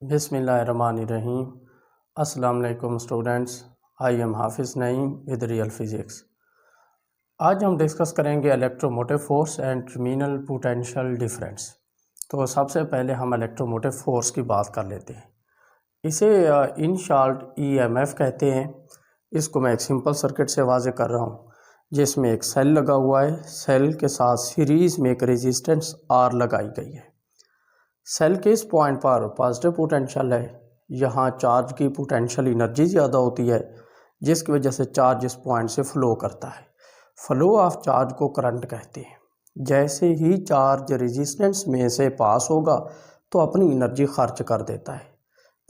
बिस्मिल्लाहिर्रहमानिर्रहीम। अस्सलाम वालेकुम स्टूडेंट्स, आई एम हाफिज़ नईम विद रियल फिज़िक्स। आज हम डिस्कस करेंगे electromotive force and terminal potential difference. तो सबसे पहले हम इलेक्ट्रोमोटिव फोर्स की बात कर लेते हैं। इसे इन शॉर्ट ईएमएफ कहते हैं। इसको मैं एक सिंपल सर्किट से वाज़े कर रहा हूँ, जिसमें एक सेल लगा हुआ है। सेल के साथ सीरीज़ में एक रेजिस्टेंस आर लगाई गई है। सेल के इस पॉइंट पर पॉजिटिव पोटेंशियल है। यहाँ चार्ज की पोटेंशियल एनर्जी ज़्यादा होती है, जिसकी वजह से चार्ज इस पॉइंट से फ्लो करता है। फ्लो ऑफ चार्ज को करंट कहते हैं। जैसे ही चार्ज रेजिस्टेंस में से पास होगा तो अपनी एनर्जी खर्च कर देता है।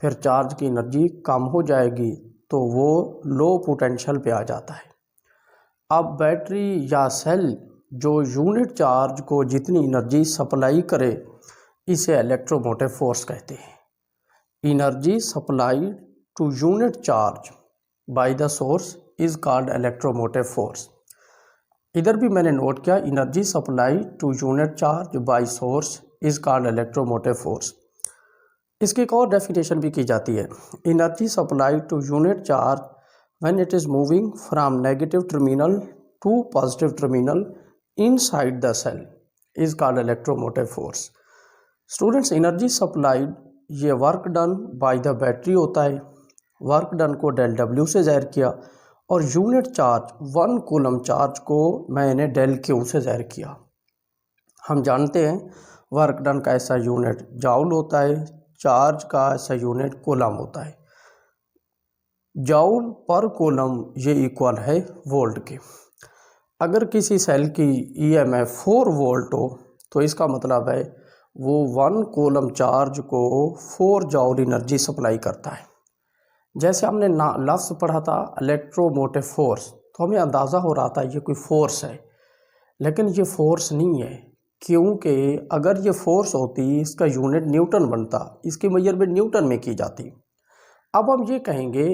फिर चार्ज की एनर्जी कम हो जाएगी तो वो लो पोटेंशियल पे आ जाता है। अब बैटरी या सेल जो यूनिट चार्ज को जितनी एनर्जी सप्लाई करे, इसे इलेक्ट्रोमोटिव फोर्स कहते हैं। Energy supplied to unit charge by the source is called electromotive force. इधर भी मैंने नोट किया, energy supplied to unit charge by source is called electromotive force. इसकी एक और डेफिनेशन भी की जाती है। Energy supplied to unit charge when it is moving from negative terminal to positive terminal inside the cell is called electromotive force. Students, energy supplied ये work done by the battery होता है। Work done को del W से ज़ाहिर किया और unit charge 1 coulomb charge को मैंने डेल क्यू से ज़ाहिर किया। हम जानते हैं वर्क डन का ऐसा यूनिट जाउल होता है, चार्ज का ऐसा यूनिट कूलम होता है। जाउल पर कूलम ये इक्वल है वोल्ट के। अगर किसी सेल की ईएमएफ 4 वोल्ट हो तो इसका मतलब है वो 1 कूलम चार्ज को 4 जॉउल एनर्जी सप्लाई करता है। जैसे हमने लफ्ज़ पढ़ा था इलेक्ट्रोमोटिव फोर्स, तो हमें अंदाज़ा हो रहा था ये कोई फोर्स है, लेकिन ये फोर्स नहीं है। क्योंकि अगर ये फोर्स होती इसका यूनिट न्यूटन बनता, इसकी मेजरमेंट न्यूटन में की जाती। अब हम ये कहेंगे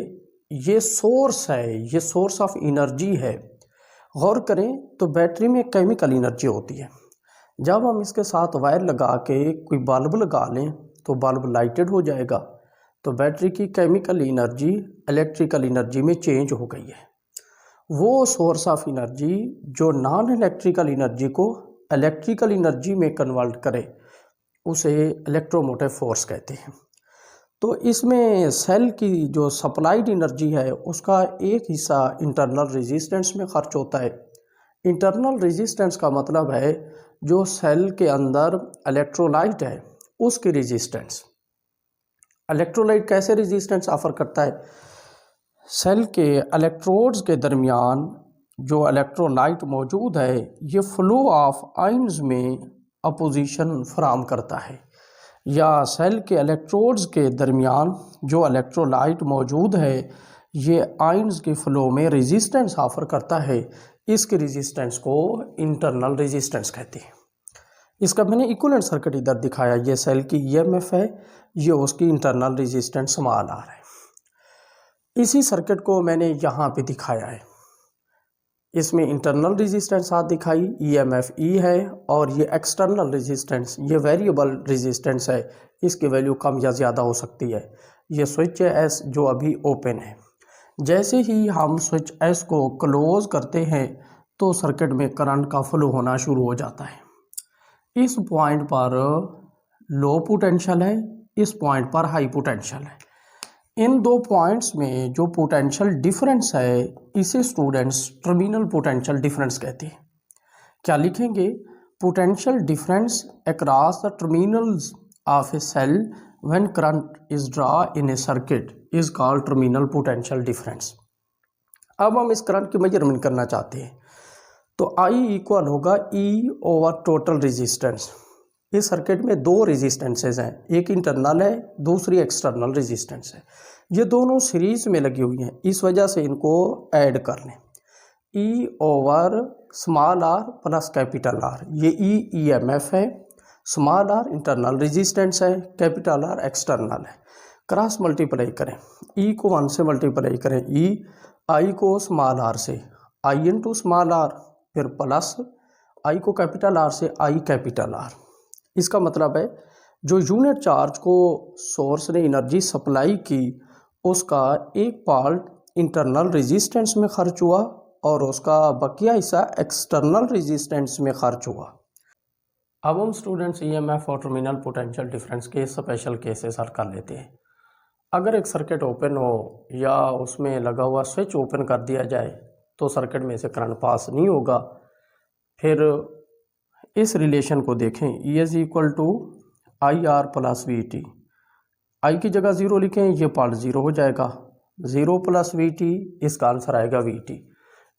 ये सोर्स है, ये सोर्स ऑफ एनर्जी है। गौर करें तो बैटरी में केमिकल एनर्जी होती है। जब हम इसके साथ वायर लगा के कोई बल्ब लगा लें तो बल्ब लाइटेड हो जाएगा। तो बैटरी की केमिकल एनर्जी इलेक्ट्रिकल एनर्जी में चेंज हो गई है। वो सोर्स ऑफ एनर्जी जो नॉन इलेक्ट्रिकल एनर्जी को इलेक्ट्रिकल एनर्जी में कन्वर्ट करे, उसे इलेक्ट्रोमोटिव फोर्स कहते हैं। तो इसमें सेल की जो सप्लाइड एनर्जी है उसका एक हिस्सा इंटरनल रेजिस्टेंस में खर्च होता है। इंटरनल रेजिस्टेंस का मतलब है जो सेल के अंदर इलेक्ट्रोलाइट है उसकी रेजिस्टेंस। इलेक्ट्रोलाइट कैसे रेजिस्टेंस ऑफर करता है? सेल के इलेक्ट्रोड्स के दरमियान जो इलेक्ट्रोलाइट मौजूद है ये फ्लो ऑफ आयन्स में अपोजिशन फराहम करता है, या सेल के इलेक्ट्रोड्स के दरमियान जो इलेक्ट्रोलाइट मौजूद है ये आयन्स के फ्लो में रेजिस्टेंस ऑफर करता है। इसके रेजिस्टेंस को इंटरनल रेजिस्टेंस कहते हैं। इसका मैंने इक्विवेलेंट सर्किट इधर दिखाया। ये सेल की ईएमएफ है, ये उसकी इंटरनल रेजिस्टेंस स्मॉल आर है। इसी सर्किट को मैंने यहाँ पे दिखाया है। इसमें इंटरनल रेजिस्टेंस साथ दिखाई, ईएमएफ ई है, और ये एक्सटर्नल रेजिस्टेंस ये वेरिएबल रेजिस्टेंस है। इसकी वैल्यू कम या ज़्यादा हो सकती है। ये स्विच एस जो अभी ओपन है, जैसे ही हम स्विच एस को क्लोज करते हैं तो सर्किट में करंट का फ्लो होना शुरू हो जाता है। इस पॉइंट पर लो पोटेंशियल है, इस पॉइंट पर हाई पोटेंशियल है। इन दो पॉइंट्स में जो पोटेंशियल डिफरेंस है इसे स्टूडेंट्स टर्मिनल पोटेंशियल डिफरेंस कहते हैं। क्या लिखेंगे? Potential difference across the terminals of a cell when current is draw in a circuit is called terminal potential difference. अब हम इस करंट की मेजरमेंट करना चाहते हैं तो आई इक्वल होगा ई ओवर टोटल रेजिस्टेंस। इस सर्किट में दो रेजिस्टेंसेज हैं, एक इंटरनल है, दूसरी एक्सटर्नल रेजिस्टेंस है। ये दोनों सीरीज में लगी हुई हैं, इस वजह से इनको ऐड कर लें। E over small R plus capital R, ये ई ईएमएफ है, स्मॉल आर इंटरनल रेजिस्टेंस है, कैपिटल आर एक्सटर्नल है। क्रॉस मल्टीप्लाई करें, ई को 1 से मल्टीप्लाई करें, ई आई को स्मॉल आर से, आई इंटू स्मॉल आर, फिर प्लस आई को कैपिटल आर से, आई कैपिटल आर। इसका मतलब है जो यूनिट चार्ज को सोर्स ने एनर्जी सप्लाई की उसका एक पार्ट इंटरनल रेजिस्टेंस में खर्च हुआ और उसका बकिया हिस्सा एक्सटर्नल रेजिस्टेंस में खर्च हुआ। अब हम स्टूडेंट्स ईएमएफ और टर्मिनल पोटेंशियल डिफरेंस के स्पेशल केसेस हल कर लेते हैं। अगर एक सर्किट ओपन हो या उसमें लगा हुआ स्विच ओपन कर दिया जाए तो सर्किट में से करंट पास नहीं होगा। फिर इस रिलेशन को देखें, E is equal to I R plus V T. I की जगह ज़ीरो लिखें, ये पार्ट ज़ीरो हो जाएगा, ज़ीरो प्लस वी टी, इसका आंसर आएगा V T.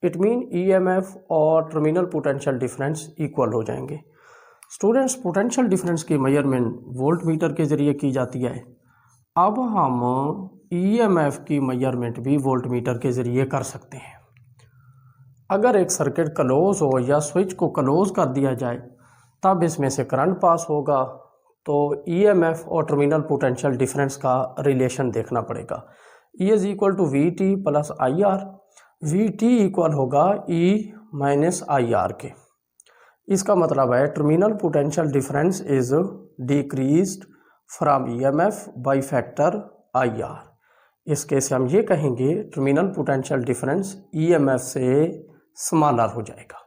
It mean EMF और टर्मिनल पोटेंशियल डिफरेंस इक्वल हो जाएंगे। स्टूडेंट्स, पोटेंशियल डिफरेंस की मेजरमेंट वोल्ट मीटर के ज़रिए की जाती है। अब हम ईएमएफ की मेजरमेंट भी वोल्ट मीटर के ज़रिए कर सकते हैं। अगर एक सर्किट क्लोज हो या स्विच को क्लोज कर दिया जाए तब इसमें से करंट पास होगा, तो ईएमएफ और टर्मिनल पोटेंशियल डिफरेंस का रिलेशन देखना पड़ेगा। E is equal to V T plus I R. V T equal होगा E माइनस आई आर के। इसका मतलब है terminal potential difference is decreased from EMF by factor I R. इस case से हम ये कहेंगे टर्मिनल पोटेंशियल डिफरेंस ईएमएफ से स्मॉलर हो जाएगा।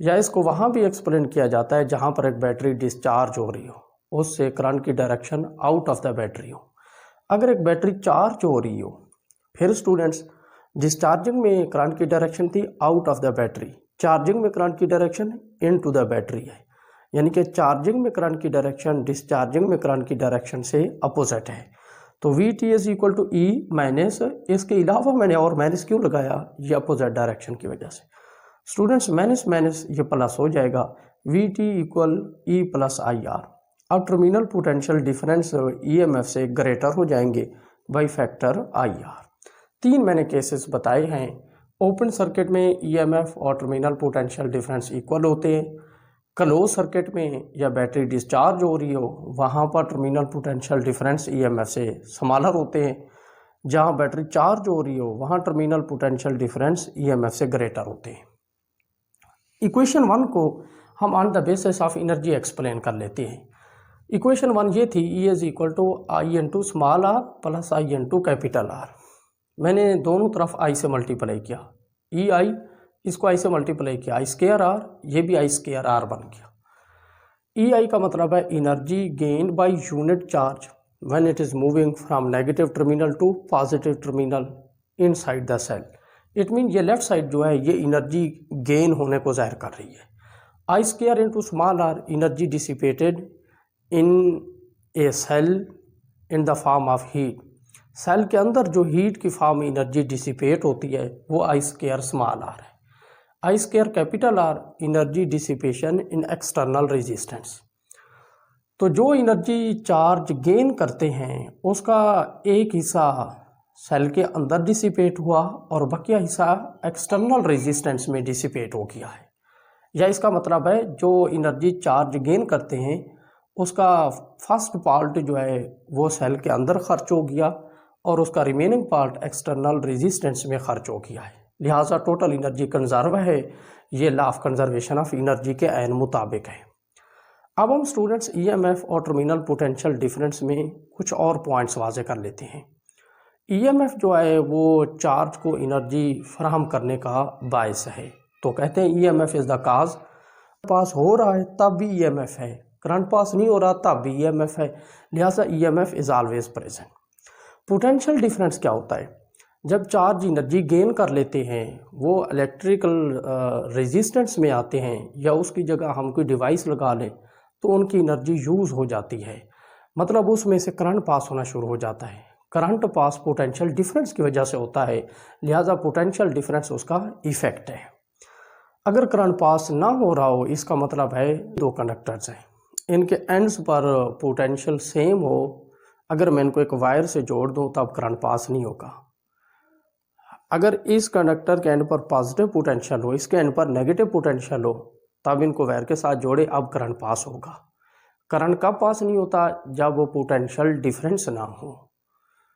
या इसको वहाँ भी एक्सप्लेन किया जाता है जहाँ पर एक बैटरी डिस्चार्ज हो रही हो, उससे करंट की direction out of the battery हो। अगर एक बैटरी चार्ज हो रही हो, फिर स्टूडेंट्स डिस्चार्जिंग में करंट की डायरेक्शन थी out of the battery, charging में करंट की डायरेक्शन इनटू द बैटरी है। यानी कि चार्जिंग में करंट की डायरेक्शन डिस्चार्जिंग में करंट की डायरेक्शन से अपोजिट है। तो V T is equal to E minus, इसके अलावा मैंने और माइनस क्यों लगाया, ये अपोजिट डायरेक्शन की वजह से। स्टूडेंट्स, माइनस माइनस ये प्लस हो जाएगा, we T equal E plus I are. अब टर्मिनल पोटेंशियल डिफरेंस ईएमएफ से ग्रेटर हो जाएंगे बाई फैक्टर आई आर। तीन मैंने केसेस बताए हैं। ओपन सर्किट में ईएमएफ और टर्मिनल पोटेंशियल डिफरेंस इक्वल होते हैं। क्लोज सर्किट में या बैटरी डिस्चार्ज हो रही हो वहाँ पर टर्मिनल पोटेंशियल डिफरेंस ईएमएफ से स्मॉलर होते हैं। जहाँ बैटरी चार्ज हो रही हो वहाँ टर्मिनल पोटेंशियल डिफरेंस ईएमएफ से ग्रेटर होते हैं। इक्वेशन 1 को हम on the basis of energy explain कर लेते हैं। इक्वेशन 1 ये थी, E is equal to I into small R plus I into capital R. मैंने दोनों तरफ आई से मल्टीप्लाई किया, ई आई, इसको आई से मल्टीप्लाई किया, आई स्केयर आर, ये भी आई स्केयर आर बन गया। ई आई का मतलब है energy gain by unit charge when it is moving from negative terminal to positive terminal inside the cell. It mean ये लेफ्ट साइड जो है ये एनर्जी गेन होने को जाहिर कर रही है। I square into small R, energy dissipated in a cell in the form of heat. Cell के अंदर जो हीट की फॉर्म में एनर्जी डिसिपेट होती है वो आई स्केयर स्मॉल आर है। I square capital R, energy dissipation in external resistance. तो जो एनर्जी चार्ज गेन करते हैं उसका एक हिस्सा सेल के अंदर डिसिपेट हुआ और बकिया हिस्सा एक्सटर्नल रेजिस्टेंस में डिसिपेट हो गया है। या इसका मतलब है जो एनर्जी चार्ज गेन करते हैं उसका फर्स्ट पार्ट जो है वो सेल के अंदर खर्च हो गया और उसका रिमेनिंग पार्ट एक्सटर्नल रेजिस्टेंस में खर्च हो गया है। लिहाजा टोटल एनर्जी कंजर्व है। ये law of conservation of energy के ऐन मुताबिक है। अब हम स्टूडेंट्स ईएमएफ और टर्मिनल पोटेंशियल डिफरेंस में कुछ और पॉइंट्स वाजे कर लेते हैं। ईएमएफ जो है वो चार्ज को एनर्जी फराहम करने का बायस है। तो कहते हैं ईएमएफ इज़ द काज। पास हो रहा है तब भी ईएमएफ है, करंट पास नहीं हो रहा तब भी ईएमएफ है। लिहाजा EMF is always present. Potential difference क्या होता है? जब चार्ज एनर्जी गेन कर लेते हैं वो इलेक्ट्रिकल रेजिस्टेंस में आते हैं या उसकी जगह हम कोई डिवाइस लगा लें तो उनकी एनर्जी यूज़ हो जाती है, मतलब उसमें से करंट पास होना शुरू हो जाता है। करंट पास पोटेंशियल डिफरेंस की वजह से होता है, लिहाजा पोटेंशियल डिफरेंस उसका इफ़ेक्ट है। अगर करंट पास ना हो रहा हो इसका मतलब है दो कंडक्टर्स हैं, इनके एंड्स पर पोटेंशियल सेम हो। अगर मैं इनको एक वायर से जोड़ दूं तब करंट पास नहीं होगा। अगर इस कंडक्टर के एंड पर पॉजिटिव पोटेंशियल हो, इसके एंड पर नेगेटिव पोटेंशियल हो, तब इनको वायर के साथ जोड़े, अब करंट पास होगा। करंट कब पास नहीं होता? जब वो पोटेंशियल डिफरेंस ना हो।